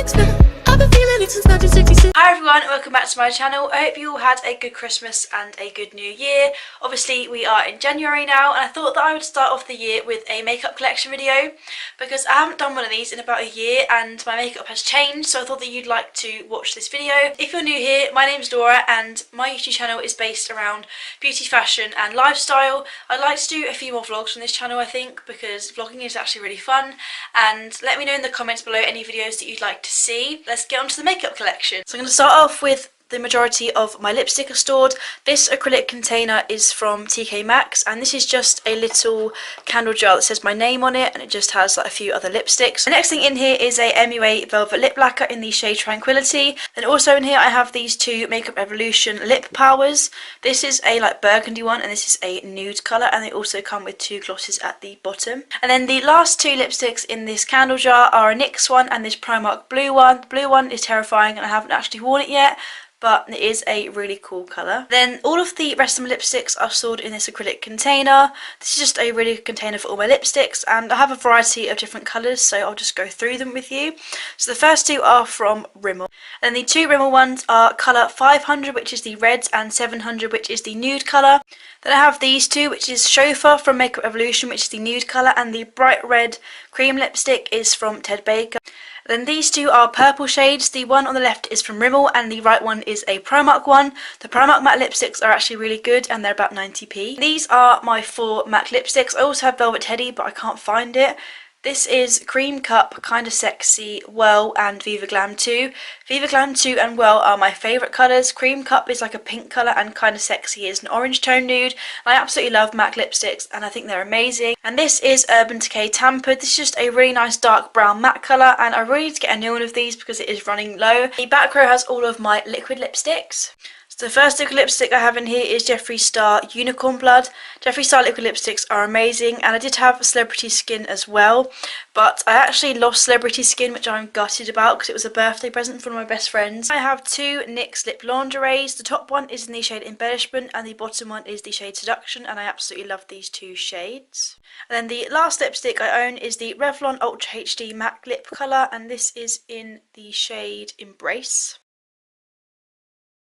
I've been feeling it since 1966. Hi everyone, welcome back to my channel. I hope you all had a good Christmas and a good new year. Obviously we are in January now, and I thought that I would start off the year with a makeup collection video because I haven't done one of these in about a year and my makeup has changed, so I thought that you'd like to watch this video. If you're new here, my name's Laura and my YouTube channel is based around beauty, fashion and lifestyle. I'd like to do a few more vlogs on this channel, I think, because vlogging is actually really fun, and let me know in the comments below any videos that you'd like to see. Let's get on to the makeup collection. So I'm going to start off with the majority of my lipstick are stored. This acrylic container is from TK Maxx, and this is just a little candle jar that says my name on it, and it just has like a few other lipsticks. The next thing in here is a MUA Velvet Lip Lacquer in the shade Tranquility. Then also in here I have these two Makeup Revolution Lip Powers. This is a like burgundy one and this is a nude colour, and they also come with two glosses at the bottom. And then the last two lipsticks in this candle jar are a NYX one and this Primark blue one. The blue one is terrifying and I haven't actually worn it yet, but it is a really cool colour. Then all of the rest of my lipsticks are stored in this acrylic container. This is just a really good container for all my lipsticks, and I have a variety of different colours, so I'll just go through them with you. So the first two are from Rimmel. Then the two Rimmel ones are colour 500, which is the red, and 700, which is the nude colour. Then I have these two, which is Chauffeur from Makeup Revolution, which is the nude colour, and the bright red cream lipstick is from Ted Baker. Then these two are purple shades. The one on the left is from Rimmel and the right one is a Primark one. The Primark matte lipsticks are actually really good and they're about 90p. These are my four matte lipsticks. I also have Velvet Teddy, but I can't find it. This is Cream Cup, Kinda Sexy, Well and Viva Glam 2. Viva Glam 2 and Well are my favourite colours. Cream Cup is like a pink colour and Kinda Sexy is an orange tone nude. I absolutely love MAC lipsticks and I think they're amazing. And this is Urban Decay Tampered. This is just a really nice dark brown matte colour, and I really need to get a new one of these because it is running low. The back row has all of my liquid lipsticks. So the first liquid lipstick I have in here is Jeffree Star Unicorn Blood. Jeffree Star liquid lipsticks are amazing, and I did have Celebrity Skin as well, but I actually lost Celebrity Skin, which I'm gutted about because it was a birthday present from one of my best friends. I have two NYX Lip Lingeries. The top one is in the shade Embellishment and the bottom one is the shade Seduction, and I absolutely love these two shades. And then the last lipstick I own is the Revlon Ultra HD Matte Lip Colour, and this is in the shade Embrace.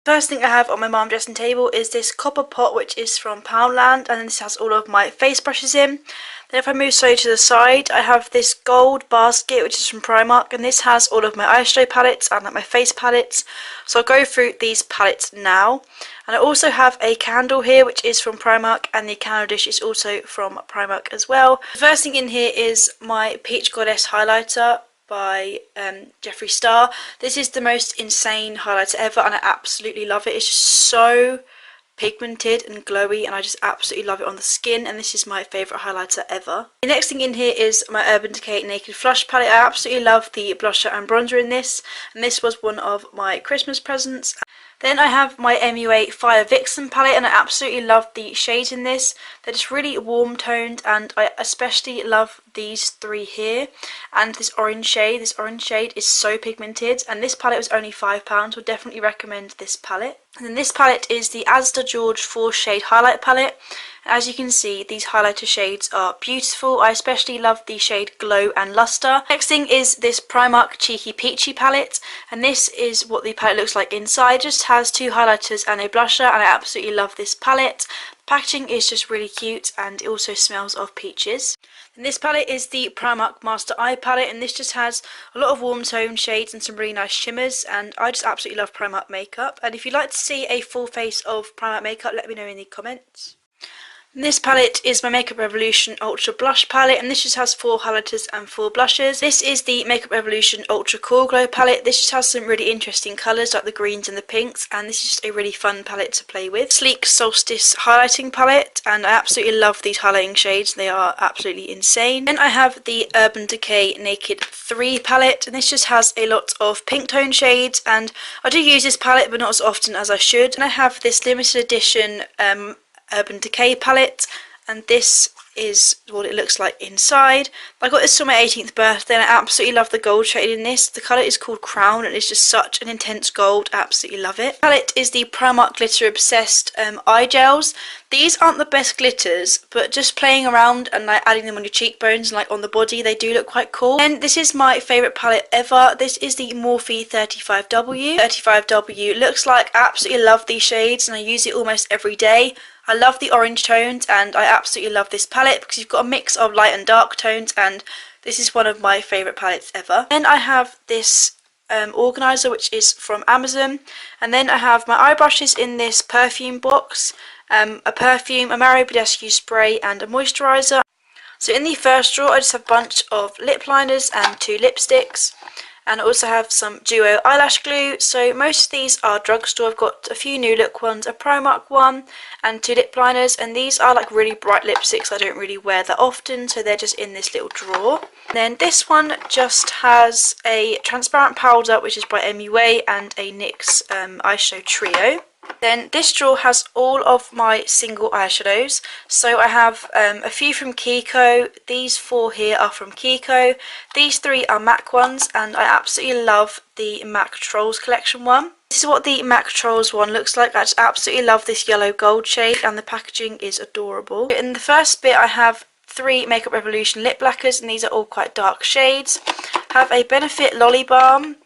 First thing I have on my mum dressing table is this copper pot, which is from Poundland, and this has all of my face brushes in. Then if I move slowly to the side, I have this gold basket, which is from Primark, and this has all of my eyeshadow palettes and like my face palettes. So I'll go through these palettes now. And I also have a candle here, which is from Primark, and the candle dish is also from Primark as well. The first thing in here is my Peach Goddess highlighter by Jeffree Star. This is the most insane highlighter ever and I absolutely love it. It's just so pigmented and glowy and I just absolutely love it on the skin, and this is my favourite highlighter ever. The next thing in here is my Urban Decay Naked Flush palette. I absolutely love the blusher and bronzer in this, and this was one of my Christmas presents. Then I have my MUA Fire Vixen palette, and I absolutely love the shades in this. They're just really warm toned, and I especially love these three here and this orange shade. This orange shade is so pigmented, and this palette was only £5. Would definitely recommend this palette. And then this palette is the Asda George 4 shade highlight palette. As you can see, these highlighter shades are beautiful. I especially love the shade Glow and Luster. Next thing is this Primark Cheeky Peachy palette, and this is what the palette looks like inside. It just has two highlighters and a blusher, and I absolutely love this palette. The packaging is just really cute and it also smells of peaches. And this palette is the Primark Master Eye palette, and this just has a lot of warm tone shades and some really nice shimmers, and I just absolutely love Primark makeup. And if you'd like to see a full face of Primark makeup, let me know in the comments. And this palette is my Makeup Revolution Ultra Blush palette, and this just has 4 highlighters and 4 blushes. This is the Makeup Revolution Ultra Cool Glow palette. This just has some really interesting colours like the greens and the pinks, and this is just a really fun palette to play with. Sleek Solstice highlighting palette, and I absolutely love these highlighting shades. They are absolutely insane. Then I have the Urban Decay Naked 3 palette, and this just has a lot of pink tone shades, and I do use this palette but not as often as I should. And I have this limited edition Urban Decay palette, and this is what it looks like inside. I got this for my 18th birthday and I absolutely love the gold shade in this. The colour is called Crown and it's just such an intense gold. Absolutely love it. The palette is the Primark Glitter Obsessed eye gels. These aren't the best glitters, but just playing around and like adding them on your cheekbones and like on the body, they do look quite cool. And this is my favourite palette ever. This is the Morphe 35W. 35W looks like, I absolutely love these shades and I use it almost every day. I love the orange tones and I absolutely love this palette because you've got a mix of light and dark tones, and this is one of my favourite palettes ever. Then I have this organiser which is from Amazon, and then I have my eye brushes in this perfume box, a perfume, a Mario Badescu spray and a moisturiser. So in the first drawer I just have a bunch of lip liners and 2 lipsticks. And I also have some duo eyelash glue. So most of these are drugstore. I've got a few New Look ones, a Primark one, and 2 lip liners. And these are like really bright lipsticks I don't really wear that often, so they're just in this little drawer. And then this one just has a transparent powder, which is by MUA, and a NYX eyeshadow trio. Then this drawer has all of my single eyeshadows. So I have a few from Kiko. These 4 here are from Kiko. These 3 are MAC ones, and I absolutely love the MAC Trolls collection one. This is what the MAC Trolls one looks like. I just absolutely love this yellow gold shade and the packaging is adorable. In the first bit I have 3 Makeup Revolution lip lacquers, and these are all quite dark shades. I have a Benefit Lolly Balm,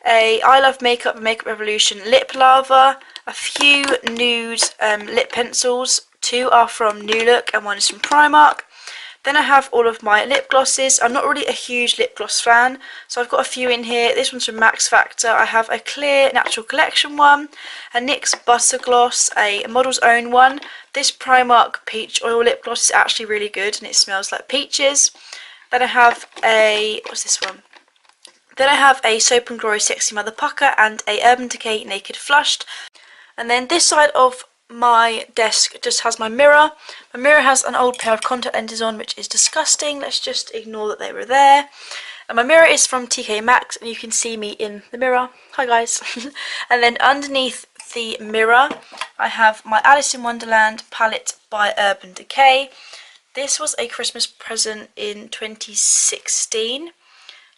a I Love Makeup and Makeup Revolution lip lava, a few nude lip pencils. 2 are from New Look and 1 is from Primark. Then I have all of my lip glosses. I'm not really a huge lip gloss fan, so I've got a few in here. This one's from Max Factor. I have a clear Natural Collection one, a NYX Butter Gloss, a Model's Own one. This Primark Peach Oil Lip Gloss is actually really good and it smells like peaches. Then I have a, what's this one? Then I have a Soap & Glory Sexy Mother Pucker and a Urban Decay Naked Flushed. And then this side of my desk just has my mirror. My mirror has an old pair of contact lenses on, which is disgusting. Let's just ignore that they were there. And my mirror is from TK Maxx, and you can see me in the mirror. Hi guys. And then underneath the mirror I have my Alice in Wonderland palette by Urban Decay. This was a Christmas present in 2016,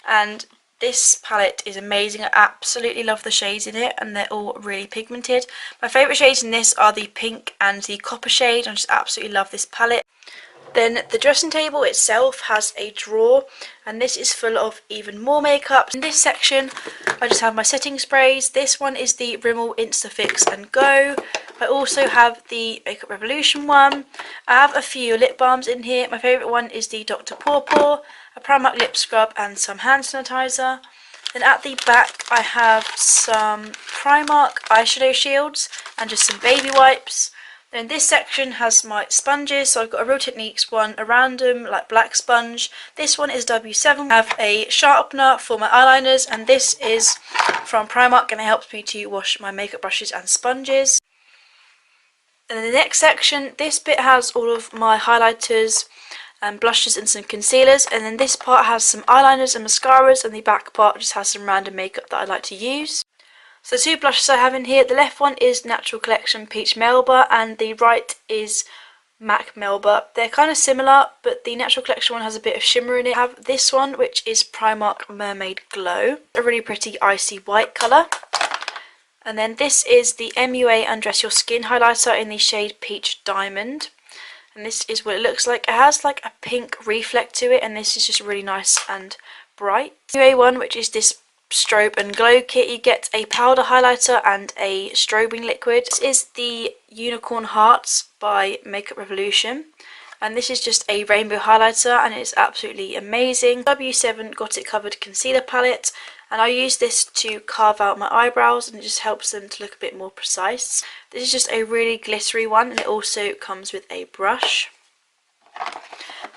and this palette is amazing. I absolutely love the shades in it and they're all really pigmented. My favourite shades in this are the pink and the copper shade. I just absolutely love this palette. Then the dressing table itself has a drawer, and this is full of even more makeup. In this section I just have my setting sprays. This one is the Rimmel Instafix and Go. I also have the Makeup Revolution one. I have a few lip balms in here. My favourite one is the Dr. Pawpaw, a Primark lip scrub and some hand sanitizer. Then at the back I have some Primark eyeshadow shields and just some baby wipes. Then this section has my sponges, so I've got a Real Techniques one, a random like black sponge. This one is W7. I have a sharpener for my eyeliners, and this is from Primark and it helps me to wash my makeup brushes and sponges. And in the next section, this bit has all of my highlighters and blushes and some concealers, and then this part has some eyeliners and mascaras, and the back part just has some random makeup that I like to use. So the 2 blushes I have in here, the left one is Natural Collection Peach Melba and the right is MAC Melba. They're kind of similar, but the Natural Collection one has a bit of shimmer in it. I have this one, which is Primark Mermaid Glow, a really pretty icy white colour. And then this is the MUA Undress Your Skin highlighter in the shade Peach Diamond. And this is what it looks like. It has like a pink reflect to it, and this is just really nice and bright. MUA one, which is this Strobe and Glow kit, you get a powder highlighter and a strobing liquid. This is the Unicorn Hearts by Makeup Revolution, and this is just a rainbow highlighter and it's absolutely amazing. W7 Got It Covered concealer palette, and I use this to carve out my eyebrows and it just helps them to look a bit more precise. This is just a really glittery one and it also comes with a brush.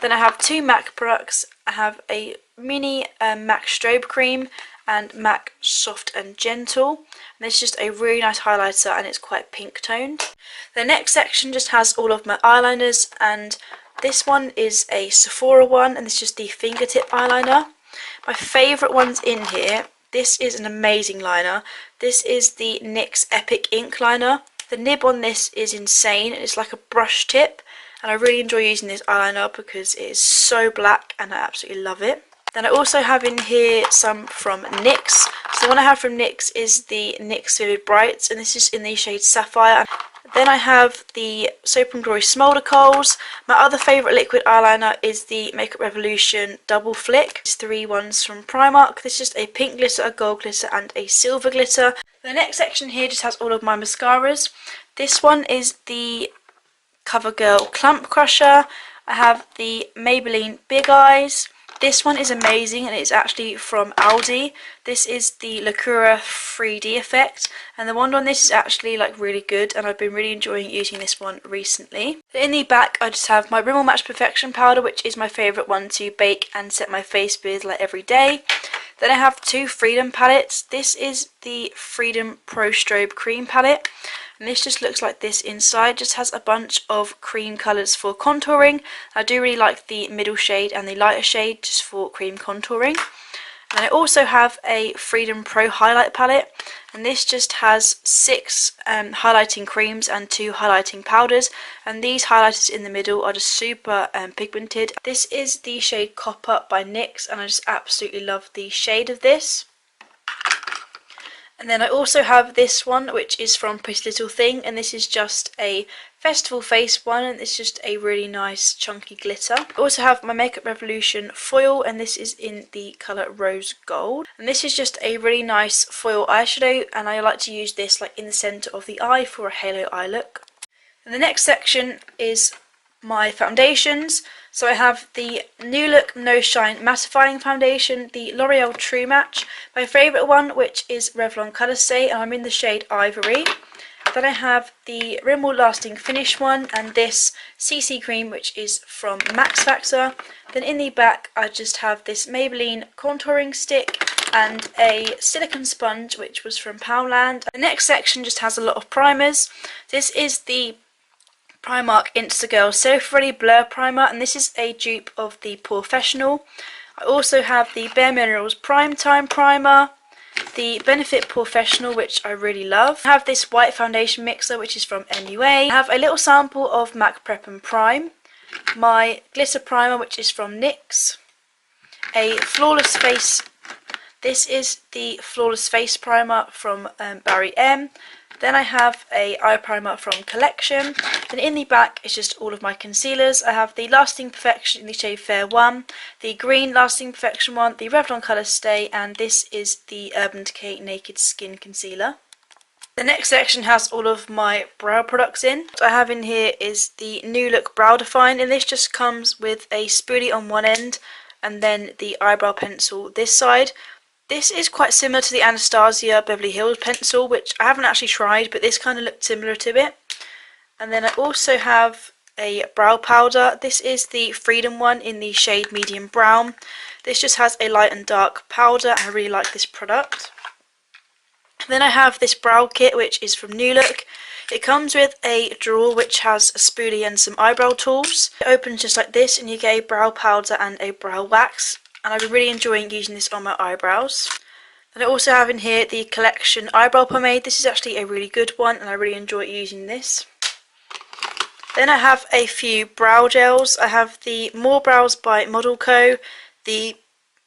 Then I have 2 MAC products. I have a mini MAC Strobe Cream and MAC Soft and Gentle. And this is just a really nice highlighter and it's quite pink toned. The next section just has all of my eyeliners, and this one is a Sephora one and this is just the fingertip eyeliner. My favourite ones in here, this is an amazing liner. This is the NYX Epic Ink Liner. The nib on this is insane. It's like a brush tip, and I really enjoy using this eyeliner because it is so black and I absolutely love it. Then I also have in here some from NYX. So the one I have from NYX is the NYX Vivid Brights, and this is in the shade Sapphire. Then I have the Soap & Glory Smolder Coals. My other favourite liquid eyeliner is the Makeup Revolution Double Flick. These 3 ones from Primark. This is just a pink glitter, a gold glitter and a silver glitter. The next section here just has all of my mascaras. This one is the CoverGirl Clump Crusher. I have the Maybelline Big Eyes. This one is amazing and it's actually from Aldi. This is the Lacura 3D effect, and the wand on this is actually like really good, and I've been really enjoying using this one recently. In the back I just have my Rimmel Match Perfection powder, which is my favourite one to bake and set my face with like every day. Then I have 2 Freedom palettes. This is the Freedom Pro Strobe Cream palette. And this just looks like this inside, just has a bunch of cream colours for contouring. I do really like the middle shade and the lighter shade just for cream contouring. And I also have a Freedom Pro highlight palette, and this just has 6 highlighting creams and 2 highlighting powders, and these highlighters in the middle are just super pigmented. This is the shade Copper by NYX, and I just absolutely love the shade of this. And then I also have this one, which is from Pretty Little Thing, and this is just a festival face one, and it's just a really nice chunky glitter. I also have my Makeup Revolution foil, and this is in the colour Rose Gold. And this is just a really nice foil eyeshadow, and I like to use this like in the centre of the eye for a halo eye look. And the next section is my foundations. So I have the New Look No Shine Mattifying Foundation, the L'Oreal True Match, my favourite one, which is Revlon Colour Stay, and I'm in the shade Ivory. Then I have the Rimmel Lasting Finish one, and this CC Cream, which is from Max Factor. Then in the back I just have this Maybelline Contouring Stick and a silicone sponge, which was from Poundland. The next section just has a lot of primers. This is the Primark Instagirl Self Ready Blur Primer, and this is a dupe of the Professional. I also have the Bare Minerals Prime Time Primer, the Benefit Professional, which I really love. I have this white foundation mixer, which is from MUA. I have a little sample of MAC Prep and Prime, my glitter primer, which is from NYX, a Flawless Face. This is the Flawless Face Primer from Barry M. Then I have a eye primer from Collection. Then in the back is just all of my concealers. I have the Lasting Perfection in the shade Fair 1, the green Lasting Perfection one, the Revlon Colour Stay, and this is the Urban Decay Naked Skin Concealer. The next section has all of my brow products in. What I have in here is the New Look Brow Define, and this just comes with a spoolie on one end and then the eyebrow pencil this side. This is quite similar to the Anastasia Beverly Hills pencil, which I haven't actually tried, but this kind of looked similar to it. And then I also have a brow powder. This is the Freedom one in the shade Medium Brown. This just has a light and dark powder. I really like this product. And then I have this brow kit, which is from New Look. It comes with a drawer which has a spoolie and some eyebrow tools. It opens just like this, and you get a brow powder and a brow wax. And I've been really enjoying using this on my eyebrows. And I also have in here the Collection Eyebrow Pomade. This is actually a really good one, and I really enjoy using this. Then I have a few brow gels. I have the More Brows by Model Co, the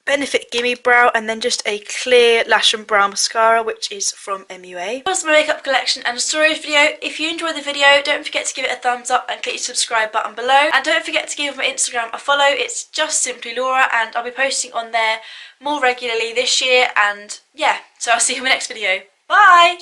Benefit Gimme Brow, and then just a clear lash and brow mascara, which is from MUA. That was my makeup collection and a storage video. If you enjoyed the video, don't forget to give it a thumbs up and click the subscribe button below. And don't forget to give my Instagram a follow. It's just Simply Laura, and I'll be posting on there more regularly this year. And yeah, so I'll see you in my next video. Bye!